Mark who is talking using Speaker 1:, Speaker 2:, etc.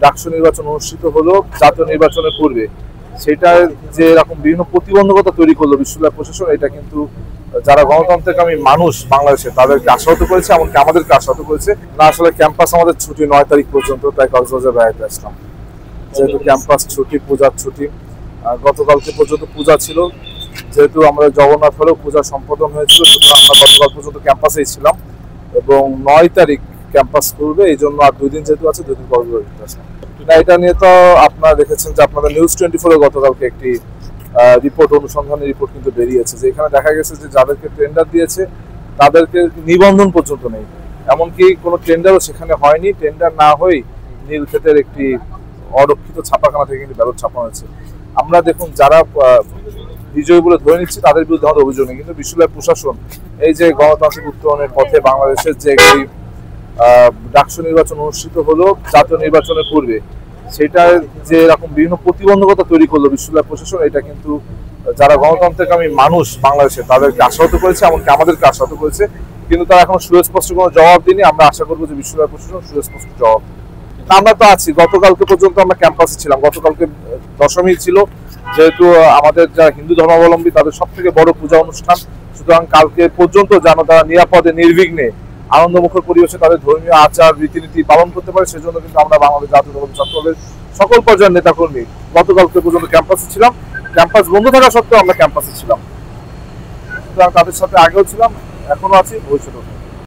Speaker 1: ডাকসু নির্বাচন অনুষ্ঠিত হলো জাতীয় নির্বাচনের পূর্বে, সেটার যে এরকম বিভিন্ন প্রতিবন্ধকতা তৈরি করলো বিশ্ববিদ্যালয় প্রশাসন, এটা কিন্তু যারা গণতন্ত্রকামী মানুষ বাংলাদেশে তাদেরকে আশাহত করেছে, এমনকি আমাদেরকে আশাহত করেছে। না, আসলে ক্যাম্পাস আমাদের ছুটি 9 তারিখ পর্যন্ত, তাই কক্সবাজার বেড়াতে আসলাম। যেহেতু ক্যাম্পাস ছুটি, পূজার ছুটি, গতকালকে পর্যন্ত পূজা ছিল, যেহেতু আমরা জগন্নাথ হলেও পূজা সম্পাদন হয়েছিল, সুতরাং আমরা গতকাল পর্যন্ত ক্যাম্পাসেই ছিলাম এবং 9 তারিখ ক্যাম্পাস করবে, এই জন্য আর 2 দিন যেহেতু আছে 2 দিন কক্সবাজার আসলাম। না, এটা নিয়ে তো আপনারা দেখেছেন যে আপনাদের নিউজ 24 গতকালকে একটি রিপোর্ট, অনুসন্ধানী রিপোর্ট কিন্তু বেরিয়েছে, যে এখানে দেখা গেছে যে যাদেরকে টেন্ডার দিয়েছে তাদেরকে নিবন্ধন পর্যন্ত নেই, এমনকি কোনো টেন্ডারও সেখানে হয়নি। টেন্ডার না হয়েই নীলক্ষেতের একটি অরক্ষিত ছাপাখানা থেকে কিন্তু ব্যালট ছাপানো হয়েছে। আমরা দেখুন, যারা বিজয়ী বলে ধরে নিচ্ছি তাদের বিরুদ্ধে আমাদের অভিযোগ নেই, কিন্তু বিশ্ববিদ্যালয় প্রশাসন এই যে গণতান্ত্রিক উত্তরণের পথে বাংলাদেশের যে একটি ডাকসু নির্বাচন অনুষ্ঠিত হলো জাতীয় নির্বাচনের পূর্বে, সেটার যে এরকম বিভিন্ন প্রতিবন্ধকতা তৈরি করলো বিশ্ববিদ্যালয় প্রশাসন, এটা কিন্তু যারা গণতন্ত্রকামী মানুষ বাংলাদেশে তাদেরকে আশাহত করেছে, এমনকি আমাদেরকে আশাহত করেছে। কিন্তু তারা এখন সুস্পষ্ট কোনো জবাব দিইনি। আমরা আশা করবো যে বিশ্ববিদ্যালয় প্রশাসন সুস্পষ্ট জবাব। আমরা তো আছি, গতকালকে পর্যন্ত আমরা ক্যাম্পাসে ছিলাম। গতকালকে দশমী ছিল, যেহেতু আমাদের যারা হিন্দু ধর্মাবলম্বী তাদের সব থেকে বড় পূজা অনুষ্ঠান, সুতরাং কালকে পর্যন্ত যেন তারা নিরাপদে নির্বিঘ্নে আনন্দমুখর পরিবেশে তাদের ধর্মীয় আচার রীতিনীতি পালন করতে পারে, সেজন্য কিন্তু আমরা বাংলাদেশ জাতীয়তাবাদী ছাত্রদলের সকল পর্যায়ের নেতাকর্মী গতকালকে পর্যন্ত ক্যাম্পাসে ছিলাম। ক্যাম্পাস বন্ধ থাকা সত্ত্বেও আমরা ক্যাম্পাসে ছিলাম, সুতরাং তাদের সাথে আগেও ছিলাম, এখনো আছি, ভবিষ্যতেও।